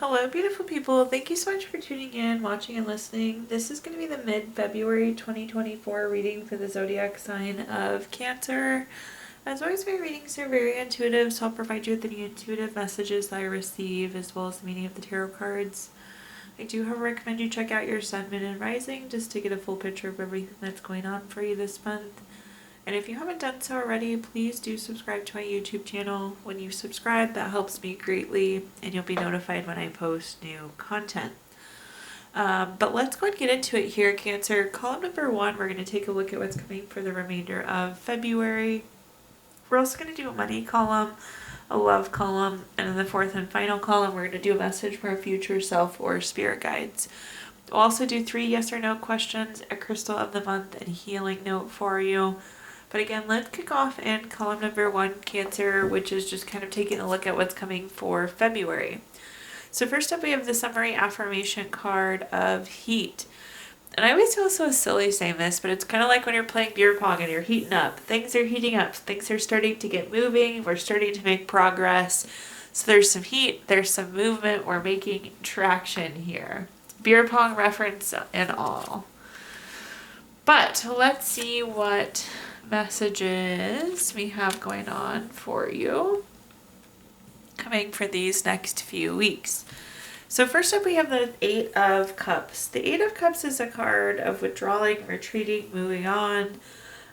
Hello, beautiful people. Thank you so much for tuning in, watching, and listening. This is going to be the mid-February 2024 reading for the zodiac sign of Cancer. As always, my readings are very intuitive, so I'll provide you with any intuitive messages that I receive, as well as the meaning of the tarot cards. I do, however, recommend you check out your sun, moon, and rising just to get a full picture of everything that's going on for you this month. And if you haven't done so already, please do subscribe to my YouTube channel. When you subscribe, that helps me greatly, and you'll be notified when I post new content. But let's go and get into it here, Cancer. Column number 1, we're going to take a look at what's coming for the remainder of February. We're also going to do a money column, a love column, and in the 4th and final column, we're going to do a message for our future self or spirit guides. We'll also do 3 yes or no questions, a crystal of the month, and healing note for you. But again, let's kick off in column number 1, Cancer, which is just kind of taking a look at what's coming for February. So first up, we have the summary affirmation card of heat. And I always feel so silly saying this, but it's kind of like when you're playing beer pong and you're heating up. Things are heating up. Things are starting to get moving. We're starting to make progress. So there's some heat. There's some movement. We're making traction here. Beer pong reference and all. But let's see what messages we have going on for you coming for these next few weeks. So first up, we have the 8 of Cups. The 8 of Cups is a card of withdrawing, retreating, moving on.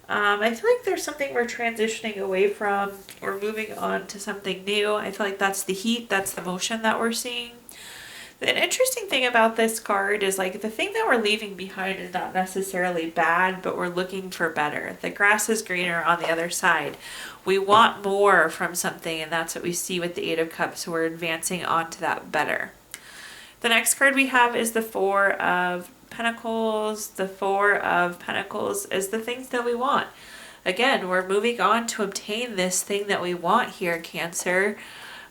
I feel like there's something we're transitioning away from or moving on to something new. I feel like that's the heat, that's the motion that we're seeing. An interesting thing about this card is like the thing that we're leaving behind is not necessarily bad, but we're looking for better. The grass is greener on the other side. We want more from something, and that's what we see with the 8 of Cups. So we're advancing on to that better. The next card we have is the 4 of Pentacles. The 4 of Pentacles is the things that we want. Again, we're moving on to obtain this thing that we want here, Cancer.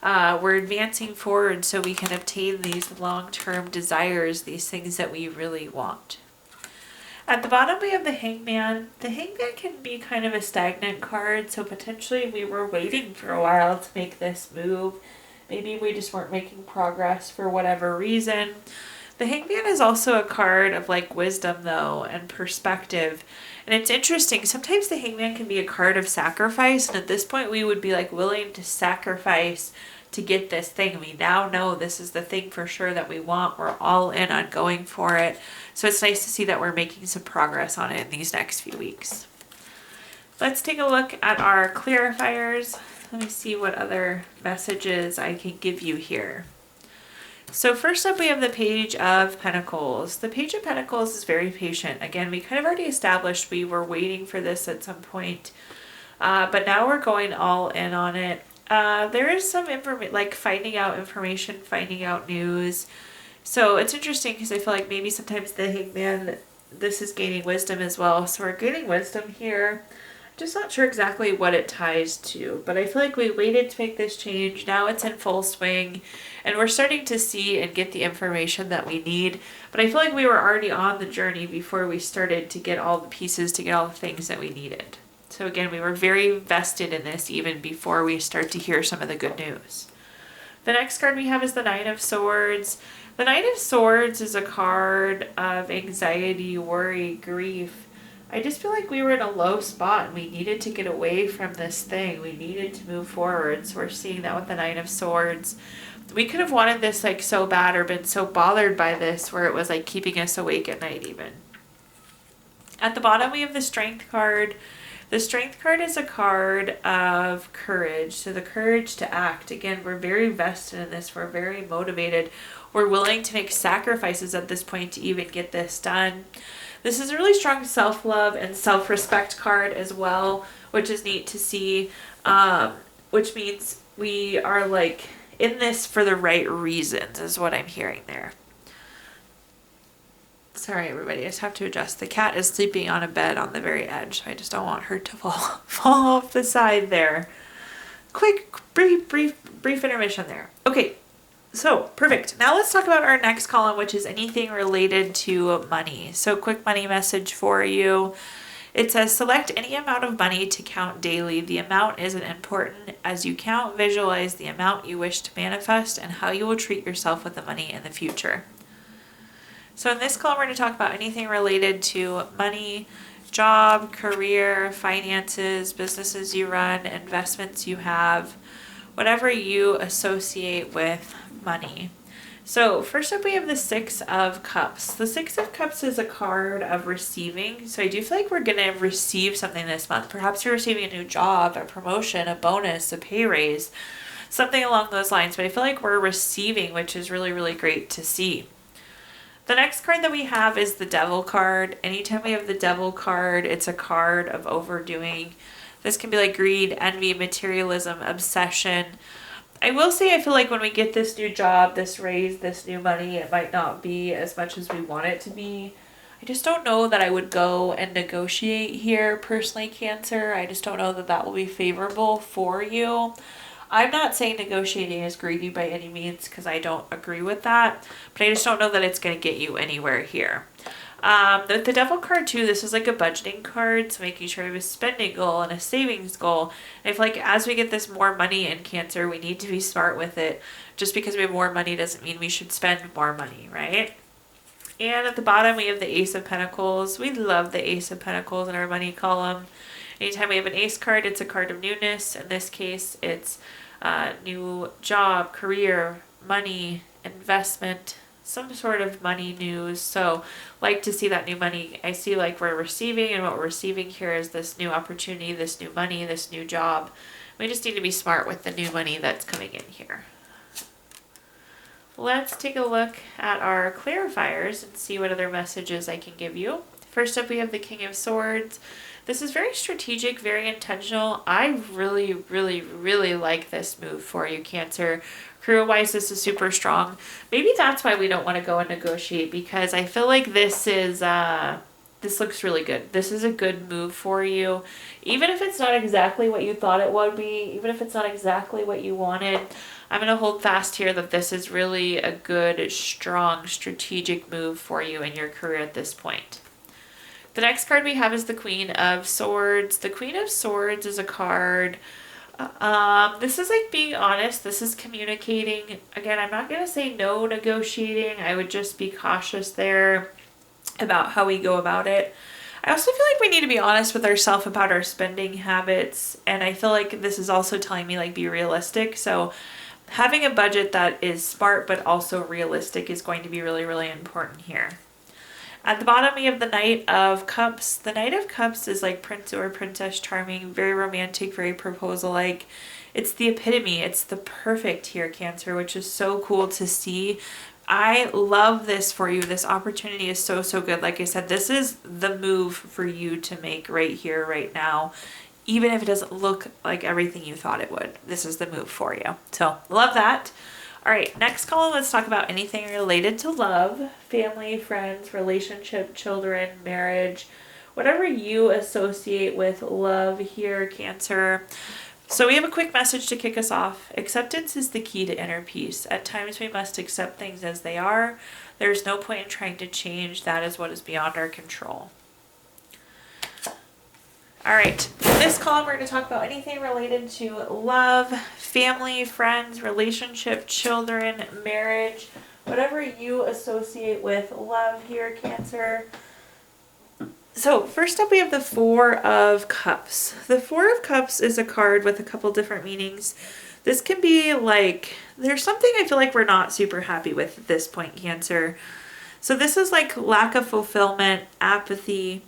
We're advancing forward so we can obtain these long-term desires, these things that we really want. At the bottom, we have the Hangman. The Hangman can be kind of a stagnant card, so potentially we were waiting for a while to make this move. Maybe we just weren't making progress for whatever reason. The Hangman is also a card of like wisdom though and perspective. And it's interesting. Sometimes the Hangman can be a card of sacrifice. And at this point we would be like willing to sacrifice to get this thing. We now know this is the thing for sure that we want. We're all in on going for it. So it's nice to see that we're making some progress on it in these next few weeks. Let's take a look at our clarifiers. Let me see what other messages I can give you here. So first up, we have the Page of Pentacles. The Page of Pentacles is very patient. Again, we kind of already established we were waiting for this at some point, but now we're going all in on it. There is some information, like finding out information, finding out news. So it's interesting because I feel like maybe sometimes the Hangman, this is gaining wisdom as well. So we're gaining wisdom here. Just not sure exactly what it ties to, but I feel like we waited to make this change. Now it's in full swing and we're starting to see and get the information that we need. But I feel like we were already on the journey before we started to get all the pieces, to get all the things that we needed. So again, we were very vested in this even before we start to hear some of the good news. The next card we have is the Knight of Swords. The Knight of Swords is a card of anxiety, worry, grief. I just feel like we were in a low spot and we needed to get away from this thing. We needed to move forward. So we're seeing that with the Knight of Swords. We could have wanted this like so bad or been so bothered by this where it was like keeping us awake at night even. At the bottom, we have the Strength card. The Strength card is a card of courage. So the courage to act. Again, we're very vested in this. We're very motivated. We're willing to make sacrifices at this point to even get this done. This is a really strong self-love and self-respect card as well, which is neat to see, which means we are like in this for the right reasons is what I'm hearing there. Sorry, everybody. I just have to adjust. The cat is sleeping on a bed on the very edge, so I just don't want her to fall off the side there. Quick, brief intermission there. Okay. So, perfect. Now let's talk about our next column, which is anything related to money. So, quick money message for you It says select any amount of money to count daily. The amount isn't important. As you count, visualize the amount you wish to manifest and how you will treat yourself with the money in the future. So in this column, we're going to talk about anything related to money, job, career, finances, businesses you run, investments you have, whatever you associate with money. So first up, we have the Six of Cups. The Six of Cups is a card of receiving. So I do feel like we're going to receive something this month. Perhaps you're receiving a new job, a promotion, a bonus, a pay raise, something along those lines. But I feel like we're receiving, which is really, really great to see. The next card that we have is the Devil card. Anytime we have the Devil card, it's a card of overdoing. This can be like greed, envy, materialism, obsession. I will say I feel like when we get this new job, this raise, this new money, it might not be as much as we want it to be. I just don't know that I would go and negotiate here personally, Cancer. I just don't know that that will be favorable for you. I'm not saying negotiating is greedy by any means because I don't agree with that, but I just don't know that it's going to get you anywhere here. The Devil card too, this is like a budgeting card, so making sure you have a spending goal and a savings goal. And I feel like as we get this more money in Cancer, we need to be smart with it. Just because we have more money doesn't mean we should spend more money, right? And at the bottom, we have the Ace of Pentacles. We love the Ace of Pentacles in our money column. Anytime we have an ace card, it's a card of newness. In this case, it's new job, career, money, investment, some sort of money news. So like to see that new money. I see like we're receiving, and what we're receiving here is this new opportunity, this new money, this new job. We just need to be smart with the new money that's coming in here. Let's take a look at our clarifiers and see what other messages I can give you. First up, we have the King of Swords. This is very strategic, very intentional. I really, really, really like this move for you, Cancer. Career-wise, this is super strong. Maybe that's why we don't want to go and negotiate, because I feel like this is, this looks really good. This is a good move for you. Even if it's not exactly what you thought it would be, even if it's not exactly what you wanted, I'm going to hold fast here that this is really a good, strong, strategic move for you in your career at this point. The next card we have is the Queen of Swords. The Queen of Swords is a card. This is like being honest. This is communicating. Again, I'm not going to say no negotiating. I would just be cautious there about how we go about it. I also feel like we need to be honest with ourselves about our spending habits. And I feel like this is also telling me like be realistic. So having a budget that is smart but also realistic is going to be really, really important here. At the bottom, we have the Knight of Cups. The Knight of Cups is like Prince or Princess Charming, very romantic, very proposal-like. It's the epitome. It's the perfect here, Cancer, which is so cool to see. I love this for you. This opportunity is so, so good. Like I said, this is the move for you to make right here, right now. Even if it doesn't look like everything you thought it would, this is the move for you. So, love that. All right, next column, let's talk about anything related to love, family, friends, relationship, children, marriage, whatever you associate with love here, Cancer. So we have a quick message to kick us off. Acceptance is the key to inner peace. At times we must accept things as they are. There's no point in trying to change. That is what is beyond our control. All right, in this column, we're going to talk about anything related to love, family, friends, relationship, children, marriage, whatever you associate with love here, Cancer. So first up, we have the Four of Cups. The Four of Cups is a card with a couple different meanings. This can be like, there's something I feel like we're not super happy with at this point, Cancer. So this is like lack of fulfillment, apathy,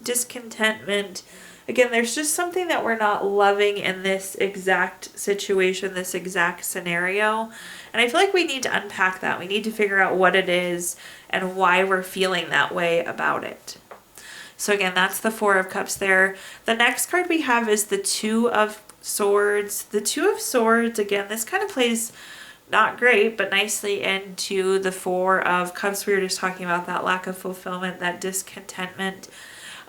discontentment. Again, there's just something that we're not loving in this exact situation, this exact scenario. And I feel like we need to unpack that. We need to figure out what it is and why we're feeling that way about it. So again, that's the Four of Cups there. The next card we have is the Two of Swords. The Two of Swords, again, this kind of plays not great, but nicely into the Four of Cups. We were just talking about that lack of fulfillment, that discontentment.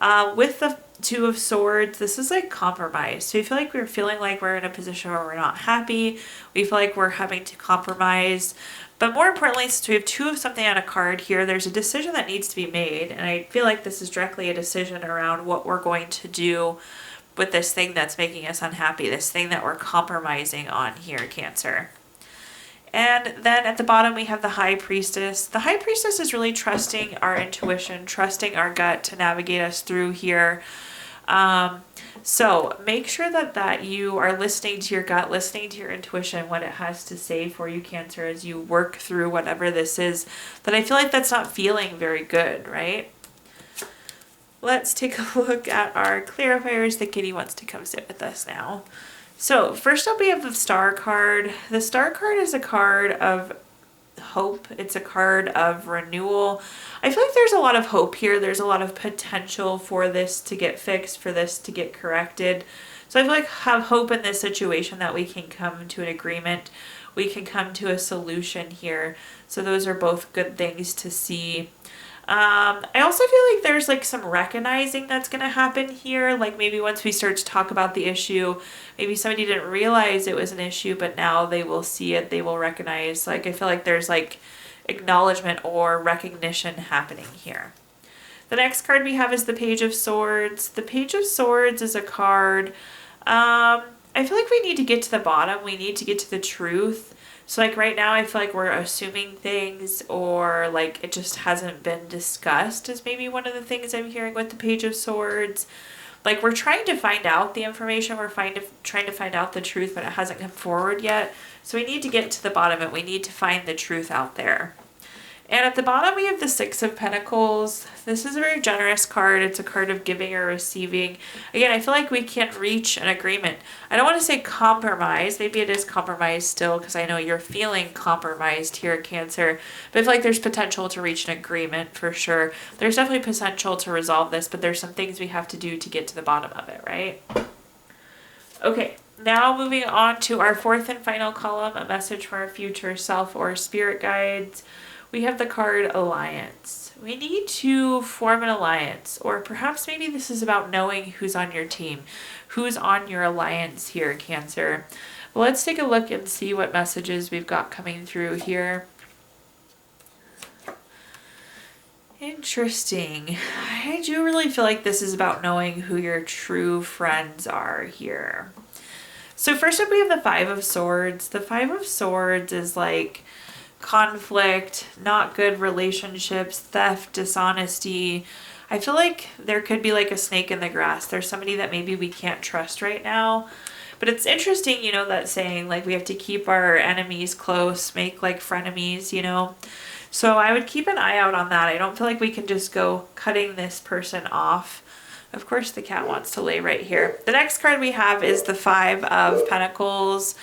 With the Two of Swords, this is like compromise. So we feel like we're feeling like we're in a position where we're not happy. We feel like we're having to compromise. But more importantly, since we have two of something on a card here, there's a decision that needs to be made. And I feel like this is directly a decision around what we're going to do with this thing that's making us unhappy, this thing that we're compromising on here, Cancer. And then at the bottom, we have the High Priestess. The High Priestess is really trusting our intuition, trusting our gut to navigate us through here. So make sure that you are listening to your gut, listening to your intuition, what it has to say for you, Cancer, as you work through whatever this is. That I feel like that's not feeling very good, right? Let's take a look at our clarifiers. The kitty wants to come sit with us now. So first up, we have the Star card. The Star card is a card of hope. It's a card of renewal. I feel like there's a lot of hope here. There's a lot of potential for this to get fixed, for this to get corrected. So I feel like have hope in this situation that we can come to an agreement. We can come to a solution here. So those are both good things to see. I also feel like there's like some recognizing that's going to happen here. Like maybe once we start to talk about the issue, maybe somebody didn't realize it was an issue, but now they will see it, they will recognize. Like I feel like there's like acknowledgement or recognition happening here. The next card we have is the Page of Swords. The Page of Swords is a card. I feel like we need to get to the bottom. We need to get to the truth. So like right now I feel like we're assuming things, or like it just hasn't been discussed is maybe one of the things I'm hearing with the Page of Swords. Like we're trying to find out the information, we're trying to find out the truth, but it hasn't come forward yet. So we need to get to the bottom of it. We need to find the truth out there. And at the bottom we have the Six of Pentacles. This is a very generous card. It's a card of giving or receiving. Again, I feel like we can't reach an agreement. I don't want to say compromise. Maybe it is compromise still, because I know you're feeling compromised here, Cancer. But I feel like there's potential to reach an agreement for sure. There's definitely potential to resolve this, but there's some things we have to do to get to the bottom of it, right? Okay, now moving on to our fourth and final column, a message for our future self or spirit guides. We have the card Alliance. We need to form an alliance, or perhaps maybe this is about knowing who's on your team, who's on your alliance here, Cancer. Well, let's take a look and see what messages we've got coming through here. Interesting. I do really feel like this is about knowing who your true friends are here. So first up, we have the Five of Swords. The Five of Swords is like conflict, not good relationships, theft, dishonesty. I feel like there could be like a snake in the grass. There's somebody that maybe we can't trust right now. But it's interesting, you know, that saying, like we have to keep our enemies close, make like frenemies, you know. So I would keep an eye out on that. I don't feel like we can just go cutting this person off. Of course, the cat wants to lay right here. The next card we have is the Five of Pentacles.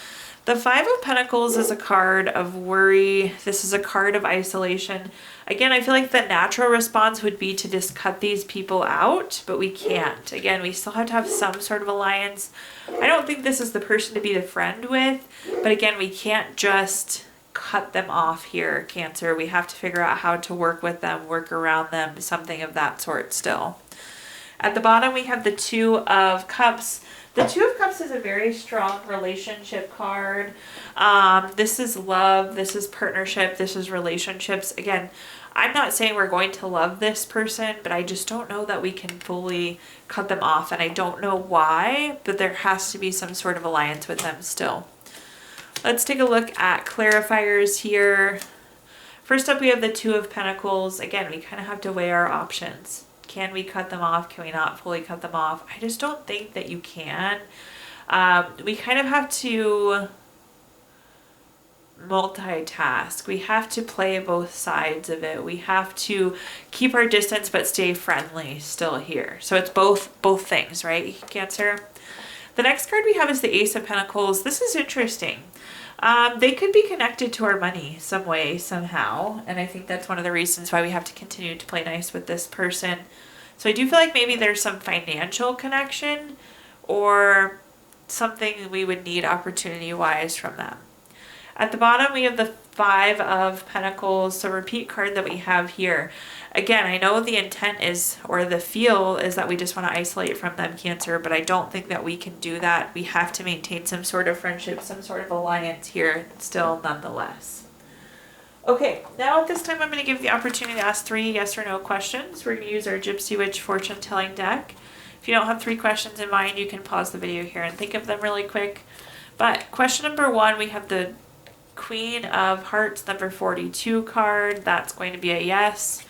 The Five of Pentacles is a card of worry. This is a card of isolation. Again, I feel like the natural response would be to just cut these people out, but we can't. Again, we still have to have some sort of alliance. I don't think this is the person to be the friend with, but again, we can't just cut them off here, Cancer. We have to figure out how to work with them, work around them, something of that sort still. At the bottom, we have the Two of Cups. The Two of Cups is a very strong relationship card. This is love, this is partnership, this is relationships. Again, I'm not saying we're going to love this person, but I just don't know that we can fully cut them off. And I don't know why, but there has to be some sort of alliance with them still. Let's take a look at clarifiers here. First up, we have the Two of Pentacles. Again, we kind of have to weigh our options. Can we cut them off? Can we not fully cut them off? I just don't think that you can. We kind of have to multitask. We have to play both sides of it. We have to keep our distance but stay friendly still here. So it's both things, right, Cancer? The next card we have is the Ace of Pentacles. This is interesting. They could be connected to our money some way, somehow. And I think that's one of the reasons why we have to continue to play nice with this person. So I do feel like maybe there's some financial connection or something we would need opportunity-wise from them. At the bottom, we have the Five of Pentacles, so repeat card that we have here. Again, I know the intent is, or the feel is that we just want to isolate from them, Cancer, but I don't think that we can do that. We have to maintain some sort of friendship, some sort of alliance here still nonetheless. Okay, now at this time I'm going to give the opportunity to ask 3 yes or no questions. We're going to use our Gypsy Witch fortune telling deck. If you don't have 3 questions in mind, you can pause the video here and think of them really quick. But question number 1, we have the Queen of Hearts, number 42 card. That's going to be a yes.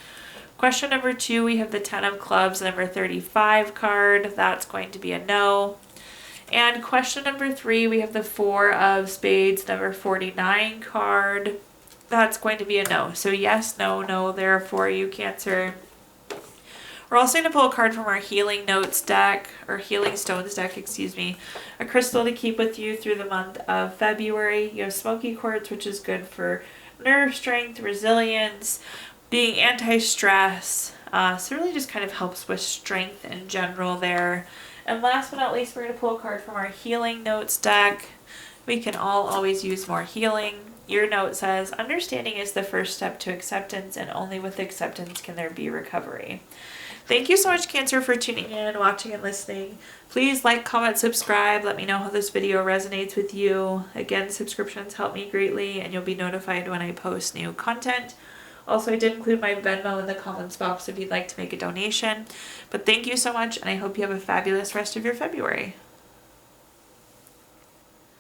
Question number 2, we have the 10 of Clubs, number 35 card. That's going to be a no. And question number 3, we have the 4 of Spades, number 49 card. That's going to be a no. So yes, no, no there for you, Cancer. We're also going to pull a card from our Healing Notes deck, or Healing Stones deck, excuse me. A crystal to keep with you through the month of February. You have Smoky Quartz, which is good for nerve strength, resilience, being anti-stress. So it really just kind of helps with strength in general there. And last but not least, we're going to pull a card from our Healing Notes deck. We can all always use more healing. Your note says, understanding is the first step to acceptance, and only with acceptance can there be recovery. Thank you so much, Cancer, for tuning in, watching, and listening. Please like, comment, subscribe. Let me know how this video resonates with you. Again, subscriptions help me greatly, and you'll be notified when I post new content. Also, I did include my Venmo in the comments box if you'd like to make a donation. But thank you so much, and I hope you have a fabulous rest of your February.